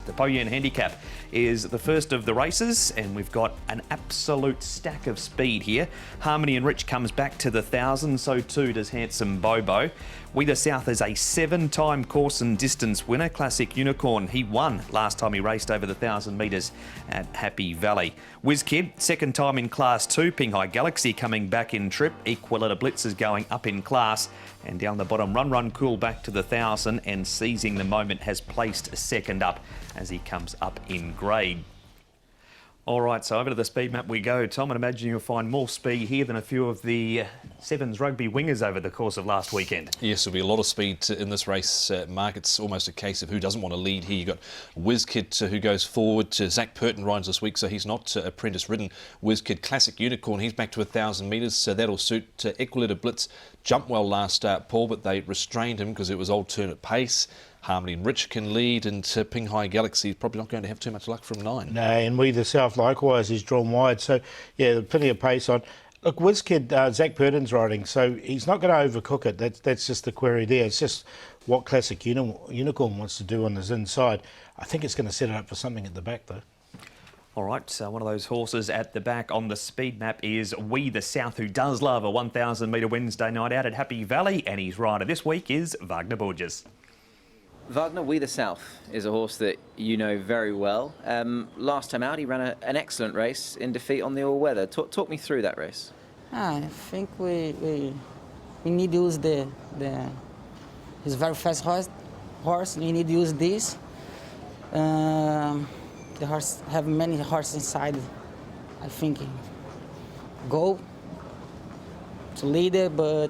The Poyen Handicap is the first of the races, and we've got an absolute stack of speed here. Harmony and Rich comes back to the 1,000, so too does Handsome Bobo. We the South is a 7-time course and distance winner. Classic Unicorn, he won last time he raced over the 1,000 metres at Happy Valley. WizKid, second time in Class 2. Pinghai Galaxy coming back in trip. Equalita Blitz is going up in class. And down the bottom, Run Cool back to the 1,000 and seizing the moment has placed second up as he comes up in grade. All right, so over to the speed map we go. Tom, I'd imagine you'll find more speed here than a few of the Sevens rugby wingers over the course of last weekend. Yes, there'll be a lot of speed in this race, Mark. It's almost a case of who doesn't want to lead here. You've got WizKid who goes forward. Zach Purton rides this week, so he's not apprentice-ridden. WizKid Classic Unicorn, he's back to 1,000 metres, so that'll suit. Equalita Blitz jumped well last start, Paul, but they restrained him because it was alternate pace. Harmony and Rich can lead, and Pinghai Galaxy is probably not going to have too much luck from 9. No, and We the South likewise is drawn wide, so yeah, plenty of pace on. Look, WizKid, Zach Purton's riding, so he's not going to overcook it. That's just the query there. It's just what Classic Unicorn wants to do on his inside. I think it's going to set it up for something at the back, though. All right, so one of those horses at the back on the speed map is We the South, who does love a 1,000 metre Wednesday night out at Happy Valley, and his rider this week is Wagner Borges. Wagner, We the South is a horse that you know very well. Last time out, he ran an excellent race in defeat on the all-weather. Talk me through that race. I think we need to use his very fast horse. We need to use this. The horse have many horses inside. I think go to lead it, but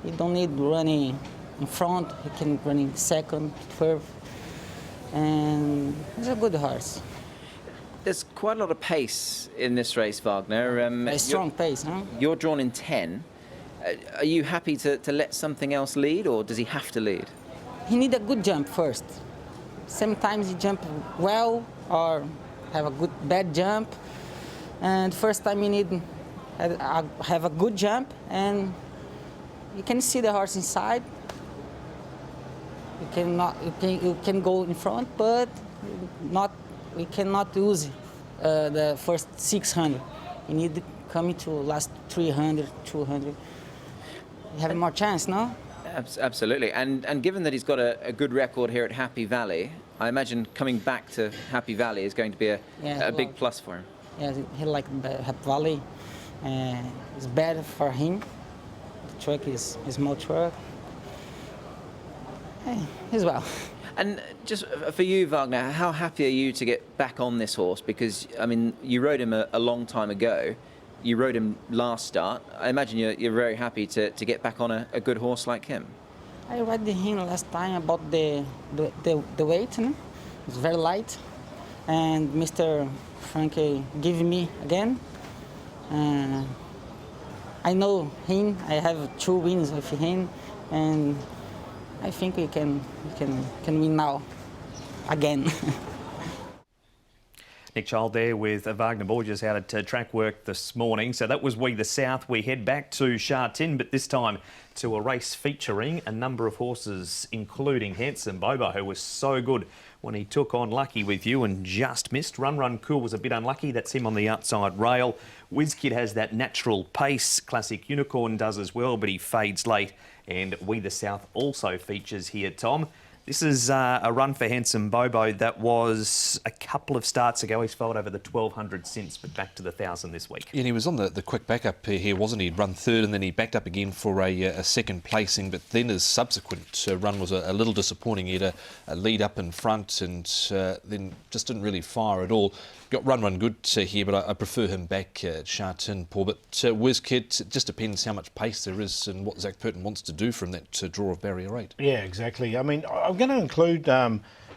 he don't need running in front. He can run in second, third, and he's a good horse. There's quite a lot of pace in this race, Wagner. A strong pace, huh? You're drawn in 10. Are you happy to let something else lead, or does he have to lead? He need a good jump first. Sometimes he jump well or have a bad jump, and first time you need have a good jump, and you can see the horse inside. You can go in front, but we cannot use the first 600. You need to come into last 300, 200. You have more chance, no? Absolutely, and given that he's got a good record here at Happy Valley, I imagine coming back to Happy Valley is going to be a big plus for him. Yeah, he likes Happy Valley. It's better for him. The truck is a small truck. As well. And just for you, Wagner, how happy are you to get back on this horse? Because, I mean, you rode him a long time ago. You rode him last start. I imagine you're very happy to get back on a good horse like him. I rode him last time about the weight. No? It's very light. And Mr. Frankie gave me again. I know him. I have 2 wins with him. And I think we can win now, again. Nick Child there with Wagner Borges out at track work this morning. So that was We the South. We head back to Sha Tin, but this time to a race featuring a number of horses, including Handsome Bobo, who was so good when he took on Lucky with you and just missed. Run Cool was a bit unlucky. That's him on the outside rail. WizKid has that natural pace. Classic Unicorn does as well, but he fades late. And We the South also features here, Tom. This is a run for Handsome Bobo that was a couple of starts ago. He's followed over the 1,200 since, but back to the 1,000 this week. Yeah, and he was on the quick backup here, wasn't he? He'd run third and then he backed up again for a second placing, but then his subsequent run was a little disappointing. He had a lead up in front and then just didn't really fire at all. Got run good here, but I prefer him back at Sha Tin, Paul. But WizKid, it just depends how much pace there is and what Zach Purton wants to do from that draw of barrier 8. Yeah, exactly. I mean, I'm going to include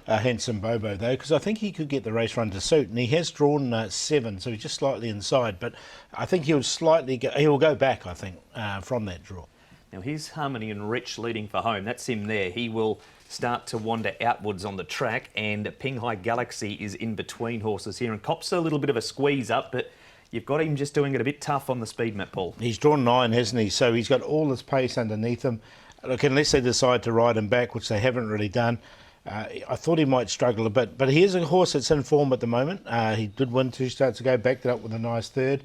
Handsome Bobo, though, because I think he could get the race run to suit, and he has drawn 7, so he's just slightly inside. But I think he'll go back, I think, from that draw. Now, here's Harmony and Rich leading for home. That's him there. He will start to wander outwards on the track, and Pinghai Galaxy is in between horses here. And Cop's a little bit of a squeeze up, but you've got him just doing it a bit tough on the speed map, Paul. He's drawn 9, hasn't he? So he's got all his pace underneath him. Look, unless they decide to ride him back, which they haven't really done, I thought he might struggle a bit, but he is a horse that's in form at the moment. He did win 2 starts ago, backed it up with a nice third.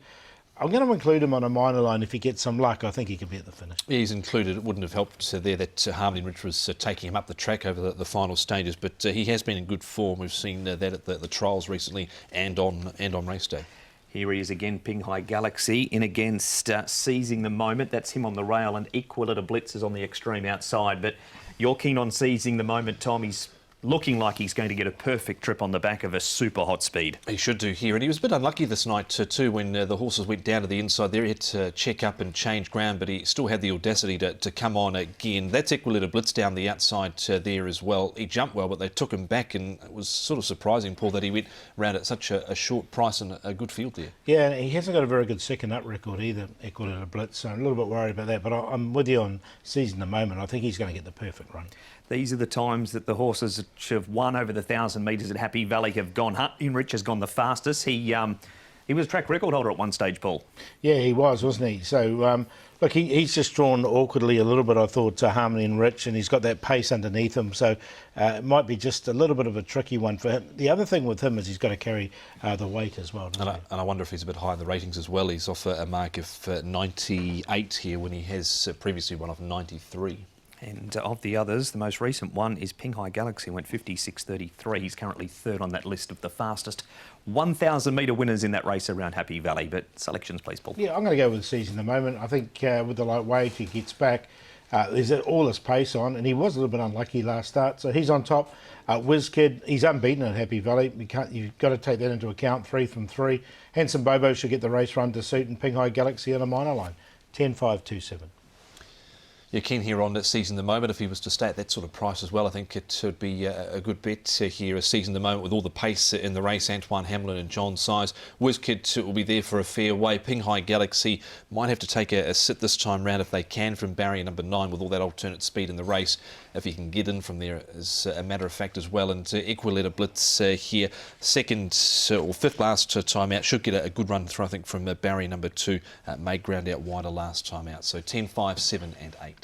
I'm going to include him on a minor line. If he gets some luck, I think he could be at the finish. He's included. It wouldn't have helped there that Harmony and Rich was taking him up the track over the final stages, but he has been in good form. We've seen that at the trials recently and on race day. Here he is again, Pinghai Galaxy, in against Seizing the Moment. That's him on the rail, and Equalita Blitz is on the extreme outside. But you're keen on Seizing the Moment, Tom. He's looking like he's going to get a perfect trip on the back of a super hot speed. He should do here, and he was a bit unlucky this night too when the horses went down to the inside there. He had to check up and change ground, but he still had the audacity to come on again. That's Equalita Blitz down the outside there as well. He jumped well, but they took him back, and it was sort of surprising, Paul, that he went round at such a short price and a good field there. Yeah, and he hasn't got a very good second up record either, Equalita Blitz, so I'm a little bit worried about that, but I'm with you on Seizing the Moment. I think he's going to get the perfect run. These are the times that the horses which have won over the 1,000 metres at Happy Valley have gone. Hutchinrich has gone the fastest. He was a track record holder at one stage, Paul. Yeah, he was, wasn't he? So, look, he's just drawn awkwardly a little bit, I thought, to Harmony and Rich, and he's got that pace underneath him, so it might be just a little bit of a tricky one for him. The other thing with him is he's got to carry the weight as well. And I wonder if he's a bit high in the ratings as well. He's off a mark of 98 here when he has previously run off 93. And of the others, the most recent one is Pinghai Galaxy, went 56.33. He's currently third on that list of the fastest 1,000 metre winners in that race around Happy Valley. But selections, please, Paul. Yeah, I'm going to go with Seizing the Moment. I think with the light weight, he gets back. There's all his pace on, and he was a little bit unlucky last start, so he's on top. WizKid, he's unbeaten at Happy Valley. You've got to take that into account, 3 from 3. Handsome Bobo should get the race run to suit, and Pinghai Galaxy on a minor line, 10.527. You're keen here on Seizing the Moment. If he was to stay at that sort of price as well, I think it would be a good bet here. Seizing the Moment with all the pace in the race. Antoine Hamlin and John Size. WizKid will be there for a fair way. Pinghai Galaxy might have to take a sit this time round if they can from barrier number 9 with all that alternate speed in the race. If he can get in from there is a matter of fact as well. And Equalita Blitz here, second or fifth last time out, should get a good run through, I think, from barrier number 2. Made ground out wider last time out. So 10, 5, 7 and 8.